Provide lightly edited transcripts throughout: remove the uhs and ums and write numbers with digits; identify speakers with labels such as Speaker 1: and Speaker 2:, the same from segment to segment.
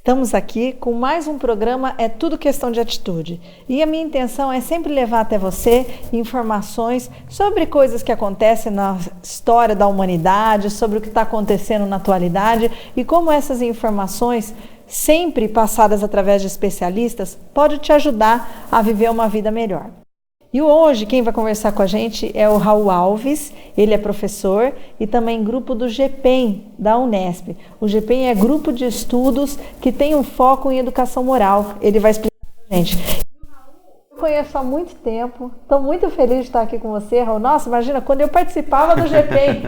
Speaker 1: Estamos aqui com mais um programa É Tudo Questão de Atitude. E a minha intenção é sempre levar até você informações sobre coisas que acontecem na história da humanidade, sobre o que está acontecendo na atualidade e como essas informações, sempre passadas através de especialistas, podem te ajudar a viver uma vida melhor. E hoje quem vai conversar com a gente é o Raul Alves, ele é professor e também grupo do GPEM, da Unesp. O GPEM é grupo de estudos que tem um foco em educação moral. Ele vai explicar para a gente. Eu conheço há muito tempo, estou muito feliz de estar aqui com você, Raul. Nossa, imagina, quando eu participava do GPEM,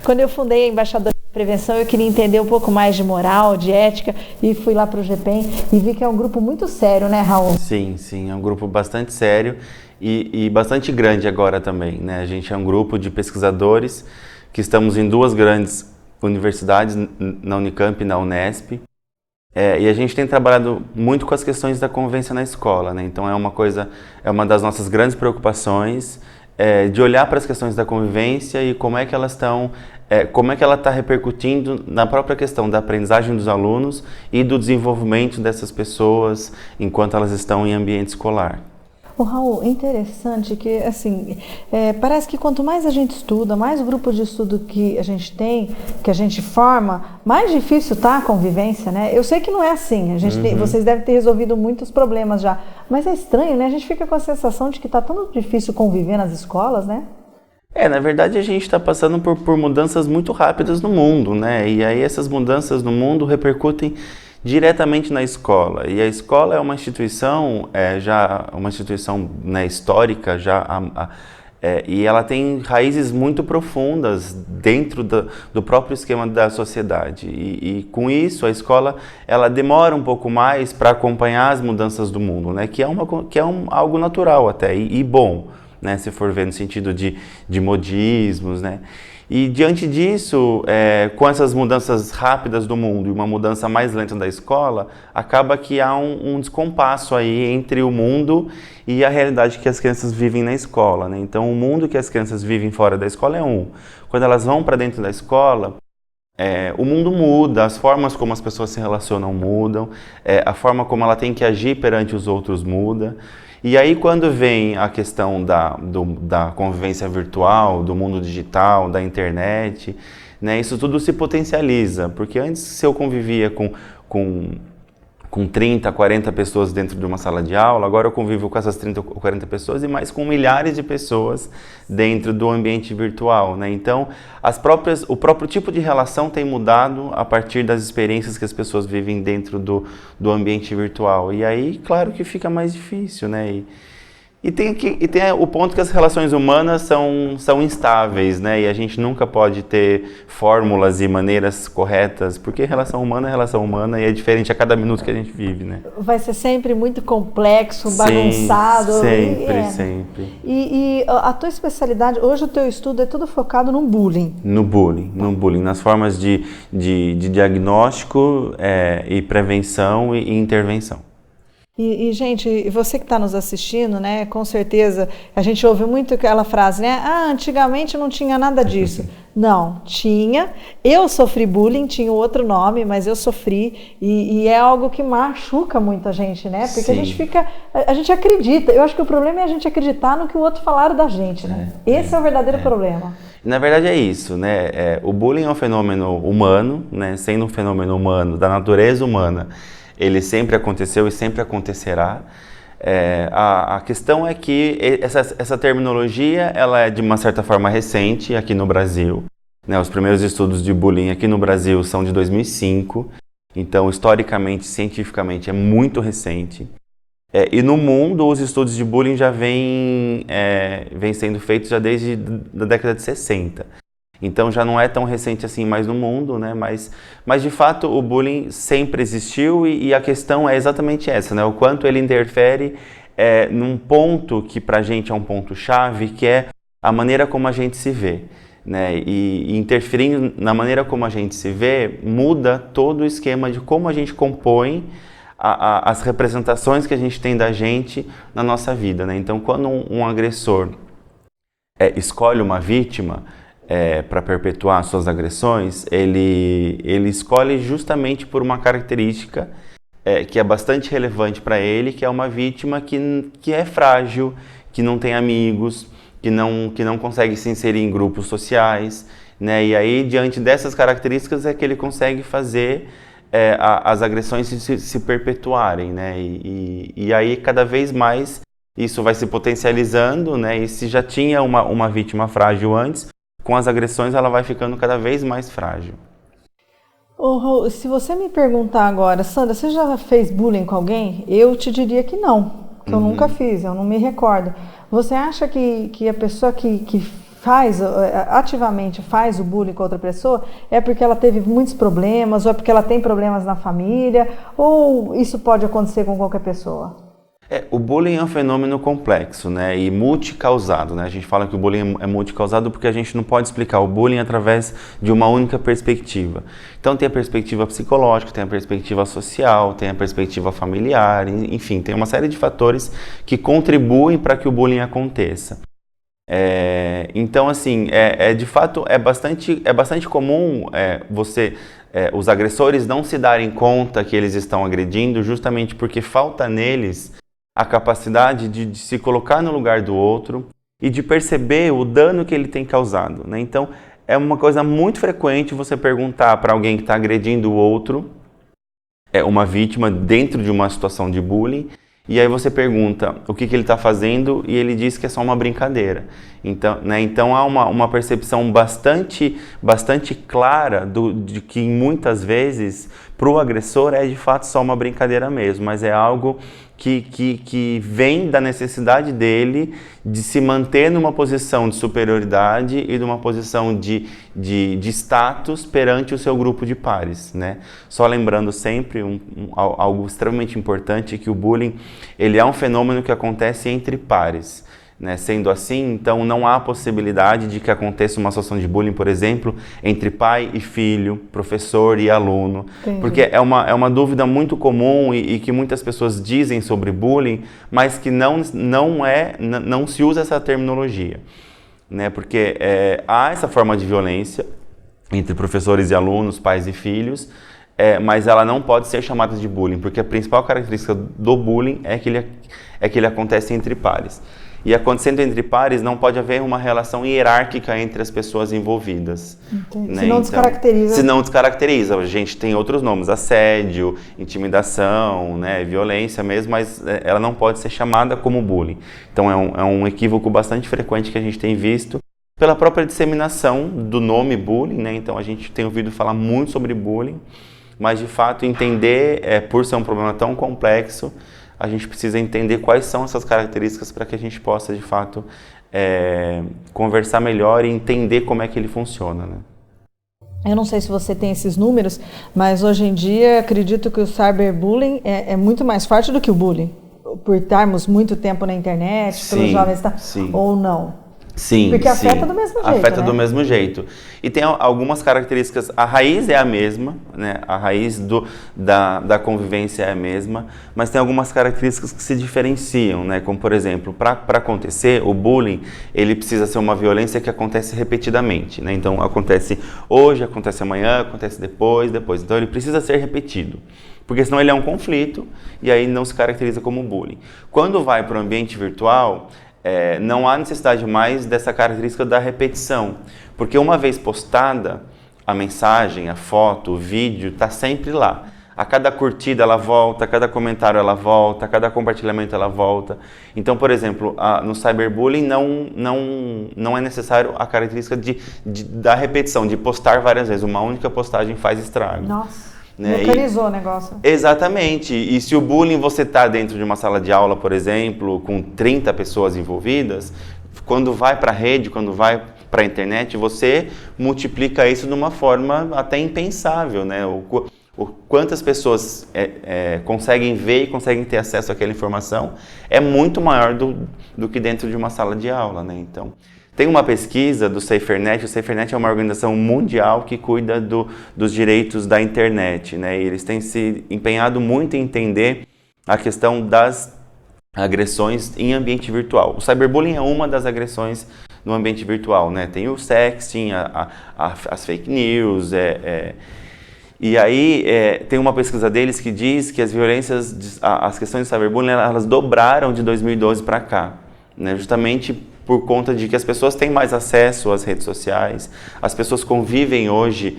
Speaker 1: quando eu fundei a Embaixadora de Prevenção, eu queria entender um pouco mais de moral, de ética, e fui lá para o GPEM e vi que é um grupo muito sério, né, Raul?
Speaker 2: Sim, é um grupo bastante sério. E bastante grande agora também, né? A gente é um grupo de pesquisadores que estamos em duas grandes universidades, na Unicamp e na Unesp. E a gente tem trabalhado muito com as questões da convivência na escola, né? Então é uma das nossas grandes preocupações, de olhar para as questões da convivência e como é que elas estão, como é que ela está repercutindo na própria questão da aprendizagem dos alunos e do desenvolvimento dessas pessoas enquanto elas estão em ambiente escolar.
Speaker 1: O Raul, é interessante que, assim, parece que quanto mais a gente estuda, mais grupo de estudo que a gente tem, que a gente forma, mais difícil tá a convivência, né? Eu sei que não é assim, vocês devem ter resolvido muitos problemas já, mas é estranho, né? A gente fica com a sensação de que tá tão difícil conviver nas escolas, né?
Speaker 2: Na verdade a gente está passando por mudanças muito rápidas no mundo, né? E aí essas mudanças no mundo repercutem diretamente na escola. E a escola é uma instituição, né, histórica, e ela tem raízes muito profundas dentro do próprio esquema da sociedade. E com isso, a escola ela demora um pouco mais para acompanhar as mudanças do mundo, né, que é algo natural até, e bom, né, se for ver no sentido de modismos, né. E diante disso, com essas mudanças rápidas do mundo e uma mudança mais lenta da escola, acaba que há um descompasso aí entre o mundo e a realidade que as crianças vivem na escola, né? Então, o mundo que as crianças vivem fora da escola é um. Quando elas vão para dentro da escola, o mundo muda, as formas como as pessoas se relacionam mudam, a forma como ela tem que agir perante os outros muda. E aí quando vem a questão da convivência virtual, do mundo digital, da internet, né, isso tudo se potencializa, porque antes se eu convivia com 30, 40 pessoas dentro de uma sala de aula, agora eu convivo com essas 30 ou 40 pessoas e mais com milhares de pessoas dentro do ambiente virtual, né? Então, o próprio tipo de relação tem mudado a partir das experiências que as pessoas vivem dentro do ambiente virtual. E aí, claro que fica mais difícil, né? E tem o ponto que as relações humanas são instáveis, né? E a gente nunca pode ter fórmulas e maneiras corretas, porque relação humana é relação humana e é diferente a cada minuto que a gente vive, né?
Speaker 1: Vai ser sempre muito complexo, bagunçado.
Speaker 2: Sempre.
Speaker 1: E a tua especialidade, hoje o teu estudo é tudo focado no bullying.
Speaker 2: No bullying, nas formas de diagnóstico, e prevenção e intervenção.
Speaker 1: E, gente, você que está nos assistindo, né, com certeza, a gente ouve muito aquela frase, né, antigamente não tinha nada disso. Não, tinha, eu sofri bullying, tinha outro nome, mas eu sofri, e é algo que machuca muito a gente, né, porque a gente acredita, eu acho que o problema é a gente acreditar no que o outro falaram da gente, né, esse é o verdadeiro problema.
Speaker 2: Na verdade é isso, né, o bullying é um fenômeno humano, né, sendo um fenômeno humano, da natureza humana, ele sempre aconteceu e sempre acontecerá. A questão é que essa terminologia ela é de uma certa forma recente aqui no Brasil, né? Os primeiros estudos de bullying aqui no Brasil são de 2005, então historicamente, cientificamente é muito recente. E no mundo os estudos de bullying já vêm sendo feitos já desde a década de 60. Então já não é tão recente assim mais no mundo, né? Mas de fato o bullying sempre existiu e a questão é exatamente essa, né? O quanto ele interfere num ponto que pra gente é um ponto-chave, que é a maneira como a gente se vê, né? E interferindo na maneira como a gente se vê, muda todo o esquema de como a gente compõe as representações que a gente tem da gente na nossa vida, né? Então quando um agressor escolhe uma vítima, para perpetuar suas agressões, ele escolhe justamente por uma característica que é bastante relevante para ele, que é uma vítima que é frágil, que não tem amigos, que não consegue se inserir em grupos sociais, né? E aí, diante dessas características, é que ele consegue fazer as agressões se perpetuarem, né? E aí, cada vez mais, isso vai se potencializando, né? E se já tinha uma vítima frágil antes, com as agressões ela vai ficando cada vez mais frágil.
Speaker 1: Raul, se você me perguntar agora, Sandra, você já fez bullying com alguém? Eu te diria que não, que eu nunca fiz, eu não me recordo. Você acha que a pessoa que ativamente faz o bullying com outra pessoa é porque ela teve muitos problemas, ou é porque ela tem problemas na família, ou isso pode acontecer com qualquer pessoa?
Speaker 2: O bullying é um fenômeno complexo, né, e multicausado, né? A gente fala que o bullying é multicausado porque a gente não pode explicar o bullying através de uma única perspectiva. Então tem a perspectiva psicológica, tem a perspectiva social, tem a perspectiva familiar, enfim, tem uma série de fatores que contribuem para que o bullying aconteça. Então, assim, de fato, é bastante comum os agressores não se darem conta que eles estão agredindo justamente porque falta neles a capacidade de se colocar no lugar do outro e de perceber o dano que ele tem causado, né? Então, é uma coisa muito frequente você perguntar para alguém que está agredindo o outro, uma vítima dentro de uma situação de bullying, e aí você pergunta o que ele está fazendo e ele diz que é só uma brincadeira. Então, né, então há uma percepção bastante clara de que muitas vezes para o agressor é de fato só uma brincadeira mesmo, mas é algo que vem da necessidade dele de se manter numa posição de superioridade e numa posição de status perante o seu grupo de pares, né? Só lembrando sempre algo extremamente importante, que o bullying ele é um fenômeno que acontece entre pares. Né? Sendo assim, então não há possibilidade de que aconteça uma situação de bullying, por exemplo, entre pai e filho, professor e aluno. Entendi. Porque é uma dúvida muito comum e que muitas pessoas dizem sobre bullying, mas que não se usa essa terminologia. Né? Porque há essa forma de violência entre professores e alunos, pais e filhos, mas ela não pode ser chamada de bullying, porque a principal característica do bullying é que ele acontece entre pares. E acontecendo entre pares, não pode haver uma relação hierárquica entre as pessoas envolvidas. Né?
Speaker 1: Senão descaracteriza.
Speaker 2: Senão descaracteriza. A gente tem outros nomes, assédio, intimidação, né, violência mesmo, mas ela não pode ser chamada como bullying. Então é um equívoco bastante frequente que a gente tem visto pela própria disseminação do nome bullying, né? Então a gente tem ouvido falar muito sobre bullying, mas de fato entender, por ser um problema tão complexo, a gente precisa entender quais são essas características para que a gente possa, de fato, conversar melhor e entender como é que ele funciona, né?
Speaker 1: Eu não sei se você tem esses números, mas hoje em dia acredito que o cyberbullying é muito mais forte do que o bullying, por estarmos muito tempo na internet, pelos jovens, ou não?
Speaker 2: Sim,
Speaker 1: porque afeta do mesmo jeito,
Speaker 2: afeta,
Speaker 1: né?
Speaker 2: do mesmo jeito. E tem algumas características, a raiz é a mesma, né? A raiz da convivência é a mesma, mas tem algumas características que se diferenciam, né? Como, por exemplo, para acontecer, o bullying, ele precisa ser uma violência que acontece repetidamente, né? Então, acontece hoje, acontece amanhã, acontece depois. Então, ele precisa ser repetido, porque senão ele é um conflito e aí não se caracteriza como bullying. Quando vai para o ambiente virtual, não há necessidade mais dessa característica da repetição, porque uma vez postada, a mensagem, a foto, o vídeo está sempre lá. A cada curtida ela volta, a cada comentário ela volta, a cada compartilhamento ela volta. Então, por exemplo, no cyberbullying não é necessário a característica da repetição, de postar várias vezes. Uma única postagem faz estrago.
Speaker 1: Nossa. Mecanizou o negócio.
Speaker 2: Exatamente. E se o bullying você está dentro de uma sala de aula, por exemplo, com 30 pessoas envolvidas, quando vai para a rede, quando vai para a internet, você multiplica isso de uma forma até impensável, né? Quantas pessoas conseguem ver e conseguem ter acesso àquela informação é muito maior do que dentro de uma sala de aula, né? Então, tem uma pesquisa do SaferNet. O SaferNet é uma organização mundial que cuida dos direitos da internet, né? E eles têm se empenhado muito em entender a questão das agressões em ambiente virtual. O cyberbullying é uma das agressões no ambiente virtual, né? Tem o sexting, as fake news, E aí tem uma pesquisa deles que diz que as violências, as questões de cyberbullying, elas dobraram de 2012 para cá, né? Justamente por conta de que as pessoas têm mais acesso às redes sociais, as pessoas convivem hoje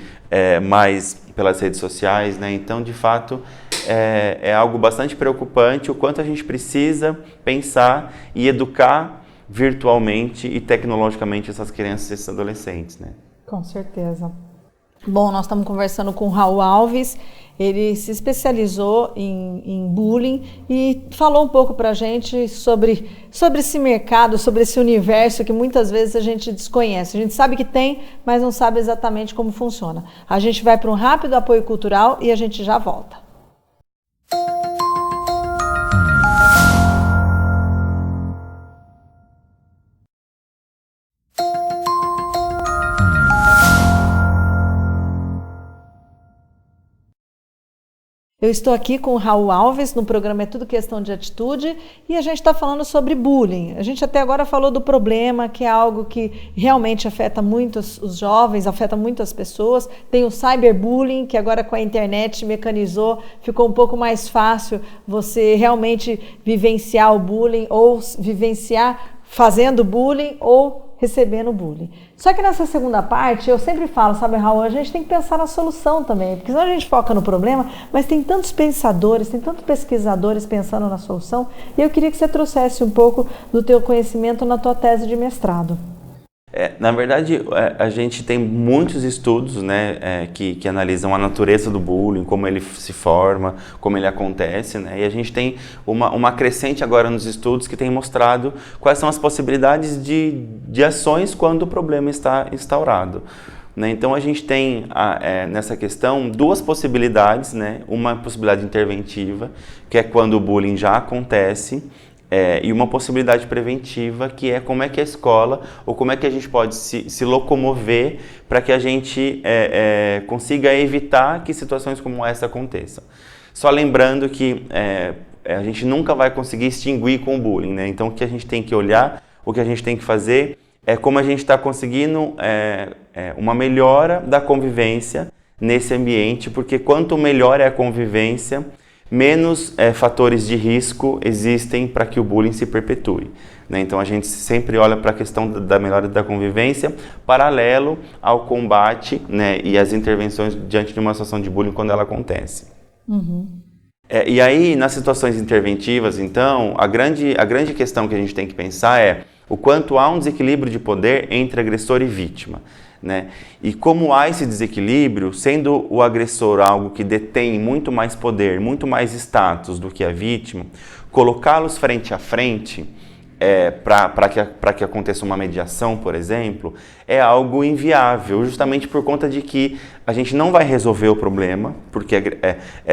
Speaker 2: mais pelas redes sociais, né? Então, de fato, é algo bastante preocupante o quanto a gente precisa pensar e educar virtualmente e tecnologicamente essas crianças e esses adolescentes, né?
Speaker 1: Com certeza. Bom, nós estamos conversando com o Raul Alves, ele se especializou em bullying e falou um pouco para a gente sobre esse mercado, sobre esse universo que muitas vezes a gente desconhece. A gente sabe que tem, mas não sabe exatamente como funciona. A gente vai para um rápido apoio cultural e a gente já volta. Eu estou aqui com o Raul Alves, no programa É Tudo Questão de Atitude, e a gente está falando sobre bullying. A gente até agora falou do problema, que é algo que realmente afeta muito os jovens, afeta muito as pessoas. Tem o cyberbullying, que agora com a internet mecanizou, ficou um pouco mais fácil você realmente vivenciar o bullying, ou vivenciar fazendo bullying, ou recebendo bullying. Só que nessa segunda parte, eu sempre falo, sabe, Raul, a gente tem que pensar na solução também, porque senão a gente foca no problema, mas tem tantos pensadores, tem tantos pesquisadores pensando na solução, e eu queria que você trouxesse um pouco do teu conhecimento na tua tese de mestrado.
Speaker 2: Na verdade, a gente tem muitos estudos, né, que analisam a natureza do bullying, como ele se forma, como ele acontece, né, e a gente tem uma crescente agora nos estudos que tem mostrado quais são as possibilidades de ações quando o problema está instaurado, né. Então a gente tem nessa questão duas possibilidades, né, uma possibilidade interventiva, que é quando o bullying já acontece, e uma possibilidade preventiva, que é como é que a escola, ou como é que a gente pode se locomover para que a gente consiga evitar que situações como essa aconteçam. Só lembrando que a gente nunca vai conseguir extinguir com o bullying, né? Então o que a gente tem que olhar, o que a gente tem que fazer é como a gente está conseguindo uma melhora da convivência nesse ambiente, porque quanto melhor é a convivência, menos fatores de risco existem para que o bullying se perpetue, né? Então a gente sempre olha para a questão da melhora da convivência paralelo ao combate, né, e às intervenções diante de uma situação de bullying quando ela acontece.
Speaker 1: Uhum.
Speaker 2: E aí, nas situações interventivas, então, a grande questão que a gente tem que pensar é o quanto há um desequilíbrio de poder entre agressor e vítima, né? E como há esse desequilíbrio, sendo o agressor algo que detém muito mais poder, muito mais status do que a vítima, colocá-los frente a frente para que aconteça uma mediação, por exemplo, é algo inviável, justamente por conta de que a gente não vai resolver o problema, porque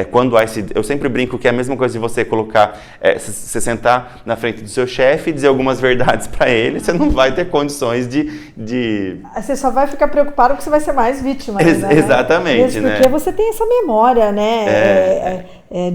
Speaker 2: quando há esse... Eu sempre brinco que é a mesma coisa de você colocar, você sentar na frente do seu chefe e dizer algumas verdades para ele, você não vai ter condições de...
Speaker 1: Você só vai ficar preocupado porque você vai ser mais vítima.
Speaker 2: Exatamente,
Speaker 1: mesmo
Speaker 2: né?
Speaker 1: Porque você tem essa memória, né?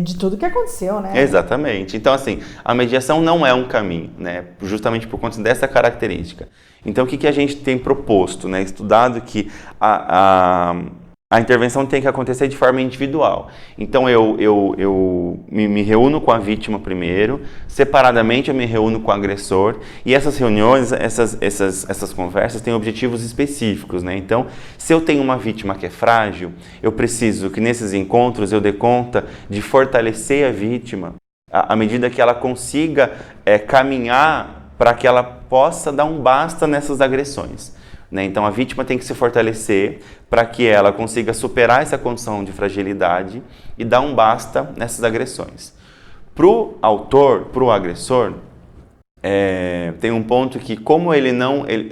Speaker 1: De tudo que aconteceu, né?
Speaker 2: Exatamente. Então, assim, a mediação não é um caminho, né? Justamente por conta dessa característica. Então, o que a gente tem proposto, né? Estudado que a intervenção tem que acontecer de forma individual. Então, eu me reúno com a vítima primeiro, separadamente eu me reúno com o agressor, e essas reuniões, essas conversas têm objetivos específicos, né? Então, se eu tenho uma vítima que é frágil, eu preciso que nesses encontros eu dê conta de fortalecer a vítima, à medida que ela consiga caminhar para que ela possa dar um basta nessas agressões, né? Então a vítima tem que se fortalecer para que ela consiga superar essa condição de fragilidade e dar um basta nessas agressões. Para o autor, para o agressor, tem um ponto que, como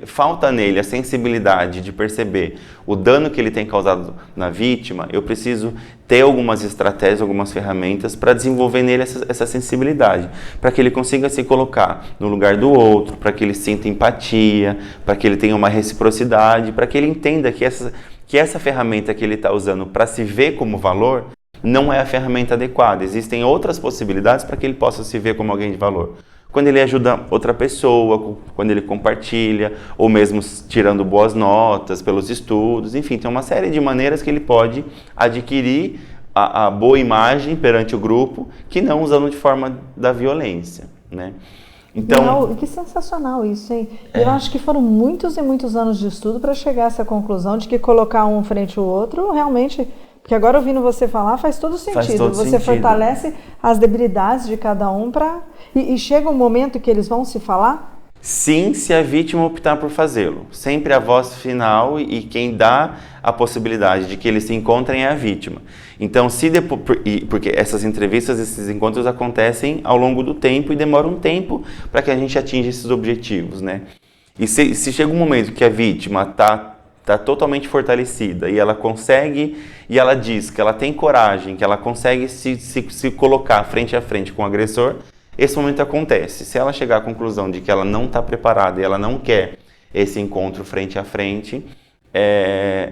Speaker 2: falta nele a sensibilidade de perceber o dano que ele tem causado na vítima, eu preciso ter algumas estratégias, algumas ferramentas para desenvolver nele essa sensibilidade, para que ele consiga se colocar no lugar do outro, para que ele sinta empatia, para que ele tenha uma reciprocidade, para que ele entenda que essa ferramenta que ele está usando para se ver como valor não é a ferramenta adequada. Existem outras possibilidades para que ele possa se ver como alguém de valor. quando ele ajuda outra pessoa, quando ele compartilha, ou mesmo tirando boas notas pelos estudos, enfim, tem uma série de maneiras que ele pode adquirir a boa imagem perante o grupo, que não usando de forma da violência, né?
Speaker 1: Então, que sensacional isso, hein? Eu acho que foram muitos e muitos anos de estudo para chegar a essa conclusão de que colocar um frente ao outro realmente... Porque agora, ouvindo você falar, faz todo sentido. Você fortalece as debilidades de cada um e chega um momento que eles vão se falar?
Speaker 2: Sim, se a vítima optar por fazê-lo. Sempre a voz final e quem dá a possibilidade de que eles se encontrem é a vítima. Então, porque essas entrevistas, esses encontros acontecem ao longo do tempo e demora um tempo para que a gente atinja esses objetivos, né? E se chega um momento que a vítima está totalmente fortalecida e ela consegue, e ela diz que ela tem coragem, que ela consegue se colocar frente a frente com o agressor, esse momento acontece. Se ela chegar à conclusão de que ela não está preparada e ela não quer esse encontro frente a frente,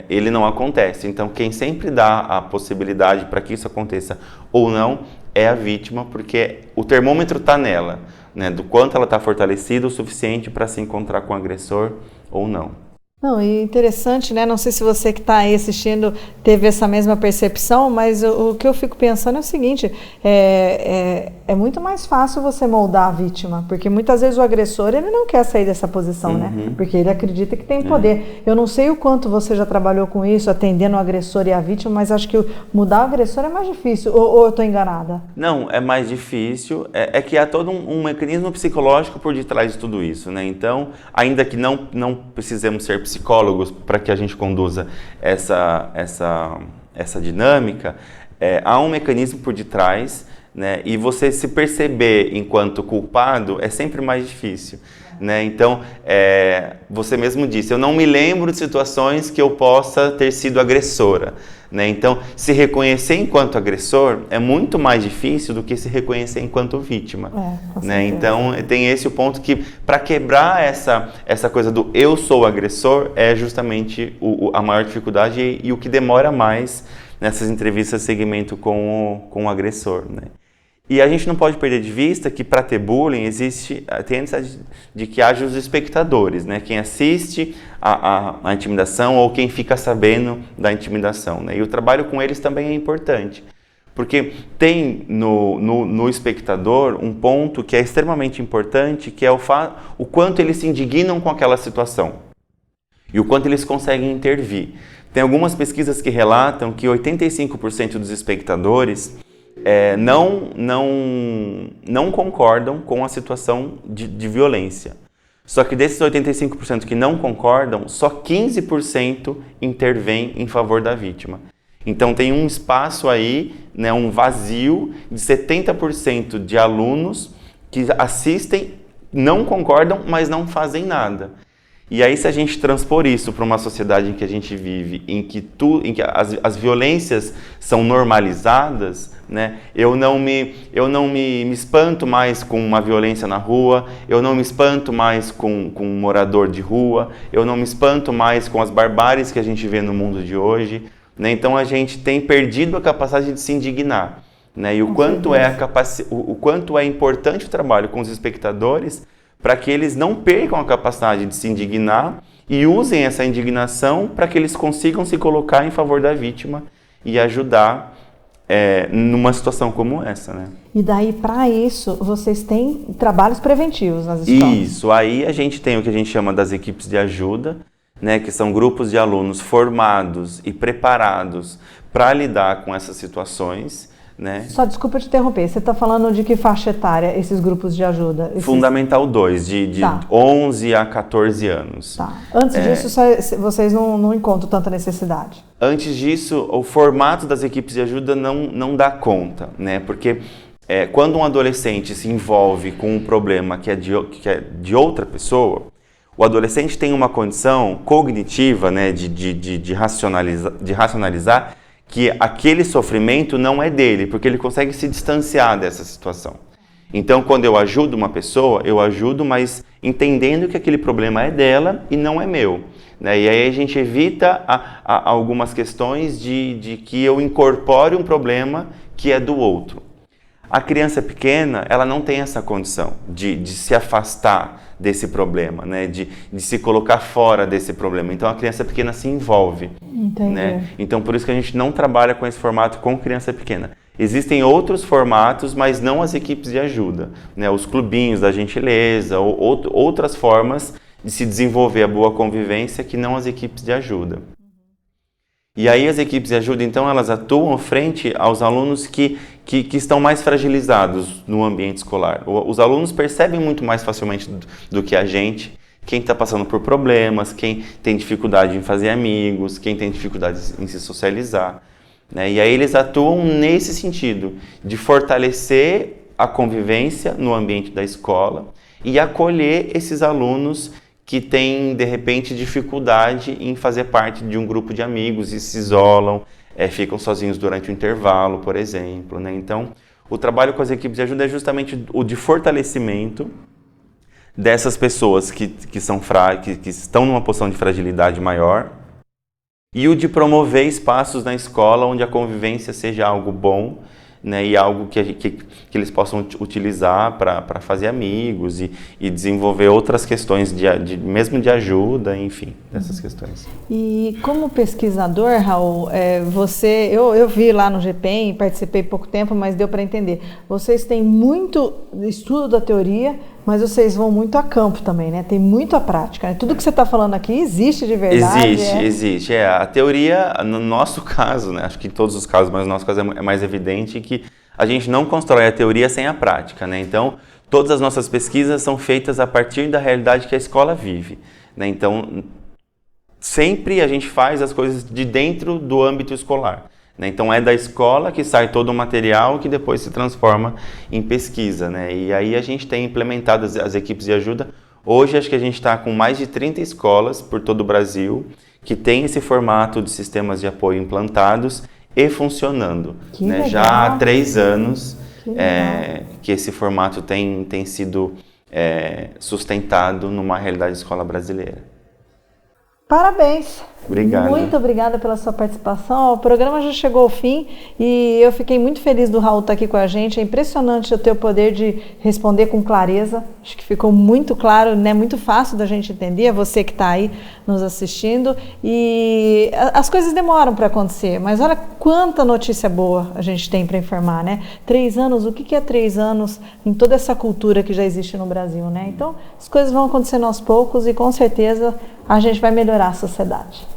Speaker 2: ele não acontece. Então, quem sempre dá a possibilidade para que isso aconteça ou não é a vítima, porque o termômetro está nela, né, do quanto ela está fortalecida o suficiente para se encontrar com o agressor ou não.
Speaker 1: Não, e interessante, né? Não sei se você que está aí assistindo teve essa mesma percepção, mas o que eu fico pensando é o seguinte, é muito mais fácil você moldar a vítima, porque muitas vezes o agressor, ele não quer sair dessa posição, né? Porque ele acredita que tem poder. Eu não sei o quanto você já trabalhou com isso, atendendo o agressor e a vítima, mas acho que mudar o agressor é mais difícil, ou eu estou enganada?
Speaker 2: Não, é mais difícil, é que há todo um mecanismo psicológico por detrás de tudo isso, né? Então, ainda que não precisemos ser psicólogos para que a gente conduza essa dinâmica, há um mecanismo por detrás, né? E você se perceber enquanto culpado é sempre mais difícil, né? Então, você mesmo disse, eu não me lembro de situações que eu possa ter sido agressora, né? Então, se reconhecer enquanto agressor é muito mais difícil do que se reconhecer enquanto vítima, né? Então, tem esse o ponto que, para quebrar essa coisa do eu sou agressor, é justamente a maior dificuldade e o que demora mais nessas entrevistas de segmento com o agressor, né? E a gente não pode perder de vista que para ter bullying tem a necessidade de que haja os espectadores, né? Quem assiste a intimidação ou quem fica sabendo da intimidação, né? E o trabalho com eles também é importante, porque tem no espectador um ponto que é extremamente importante, que é o quanto eles se indignam com aquela situação e o quanto eles conseguem intervir. Tem algumas pesquisas que relatam que 85% dos espectadores não concordam com a situação de violência. Só que desses 85% que não concordam, só 15% intervém em favor da vítima. Então tem um espaço aí, né, um vazio de 70% de alunos que assistem, não concordam, mas não fazem nada. E aí, se a gente transpor isso para uma sociedade em que a gente vive, em que as violências são normalizadas, né? Eu não me espanto mais com uma violência na rua, eu não me espanto mais com um morador de rua, eu não me espanto mais com as barbáries que a gente vê no mundo de hoje, né? Então, a gente tem perdido a capacidade de se indignar, né? E o quanto é importante o trabalho com os espectadores para que eles não percam a capacidade de se indignar e usem essa indignação para que eles consigam se colocar em favor da vítima e ajudar numa situação como essa, né?
Speaker 1: E daí, para isso, vocês têm trabalhos preventivos nas escolas?
Speaker 2: Isso, aí a gente tem o que a gente chama das equipes de ajuda, né, que são grupos de alunos formados e preparados para lidar com essas situações, né? Só
Speaker 1: desculpa te interromper, você está falando de que faixa etária esses grupos de ajuda?
Speaker 2: Fundamental 2, de 11 a 14 anos.
Speaker 1: Tá. Antes disso, vocês não encontram tanta necessidade?
Speaker 2: Antes disso, o formato das equipes de ajuda não dá conta, né? Porque quando um adolescente se envolve com um problema que é de outra pessoa, o adolescente tem uma condição cognitiva, né, de racionalizar que aquele sofrimento não é dele, porque ele consegue se distanciar dessa situação. Então, quando eu ajudo uma pessoa, eu ajudo, mas entendendo que aquele problema é dela e não é meu, né? E aí a gente evita algumas questões de que eu incorpore um problema que é do outro. A criança pequena, ela não tem essa condição de se afastar desse problema, né? De se colocar fora desse problema. Então, a criança pequena se envolve.
Speaker 1: Entendi.
Speaker 2: Né? Então, por isso que a gente não trabalha com esse formato com criança pequena. Existem outros formatos, mas não as equipes de ajuda, né? Os clubinhos da gentileza, ou outras formas de se desenvolver a boa convivência que não as equipes de ajuda. E aí as equipes de ajuda, então, elas atuam frente aos alunos que estão mais fragilizados no ambiente escolar. Os alunos percebem muito mais facilmente do que a gente quem está passando por problemas, quem tem dificuldade em fazer amigos, quem tem dificuldade em se socializar. Né? E aí eles atuam nesse sentido, de fortalecer a convivência no ambiente da escola e acolher esses alunos que têm, de repente, dificuldade em fazer parte de um grupo de amigos e se isolam, ficam sozinhos durante o intervalo, por exemplo. Né? Então, o trabalho com as equipes de ajuda é justamente o de fortalecimento dessas pessoas que estão numa posição de fragilidade maior e o de promover espaços na escola onde a convivência seja algo bom, né, e algo que eles possam utilizar para fazer amigos e desenvolver outras questões mesmo de ajuda, enfim, dessas questões.
Speaker 1: E como pesquisador, Raul, eu vi lá no GPEM, participei pouco tempo, mas deu para entender. Vocês têm muito estudo da teoria, mas vocês vão muito a campo também, né? Tem muito a prática, né? Tudo que você está falando aqui existe de verdade?
Speaker 2: Existe. A teoria, no nosso caso, né? Acho que em todos os casos, mas no nosso caso é mais evidente que a gente não constrói a teoria sem a prática, né? Então, todas as nossas pesquisas são feitas a partir da realidade que a escola vive, né? Então, sempre a gente faz as coisas de dentro do âmbito escolar. Então, é da escola que sai todo o material que depois se transforma em pesquisa. Né? E aí a gente tem implementado as equipes de ajuda. Hoje, acho que a gente está com mais de 30 escolas por todo o Brasil que tem esse formato de sistemas de apoio implantados e funcionando. Né? Já há 3 anos que esse formato tem sido sustentado numa realidade de escola brasileira.
Speaker 1: Parabéns!
Speaker 2: Obrigado.
Speaker 1: Muito obrigada pela sua participação. O programa já chegou ao fim e eu fiquei muito feliz do Raul estar aqui com a gente. É impressionante o teu poder de responder com clareza. Acho que ficou muito claro, né? Muito fácil da gente entender. É você que está aí nos assistindo. E as coisas demoram para acontecer, mas olha quanta notícia boa a gente tem para informar, né? 3 anos, o que é 3 anos em toda essa cultura que já existe no Brasil, né? Então, as coisas vão acontecendo aos poucos e com certeza a gente vai melhorar a sociedade.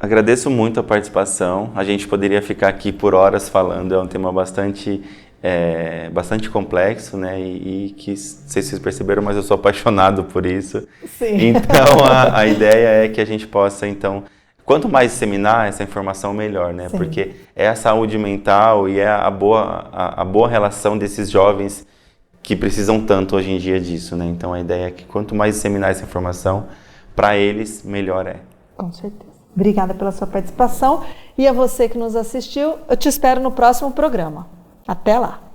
Speaker 2: Agradeço muito a participação. A gente poderia ficar aqui por horas falando. É um tema bastante complexo, né? E que, não sei se vocês perceberam, mas eu sou apaixonado por isso.
Speaker 1: Sim.
Speaker 2: Então, a ideia é que a gente possa, então, quanto mais disseminar essa informação, melhor, né? Sim. Porque é a saúde mental e é a boa relação desses jovens que precisam tanto hoje em dia disso, né? Então, a ideia é que quanto mais disseminar essa informação, para eles, melhor é.
Speaker 1: Com certeza. Obrigada pela sua participação e a você que nos assistiu, eu te espero no próximo programa. Até lá!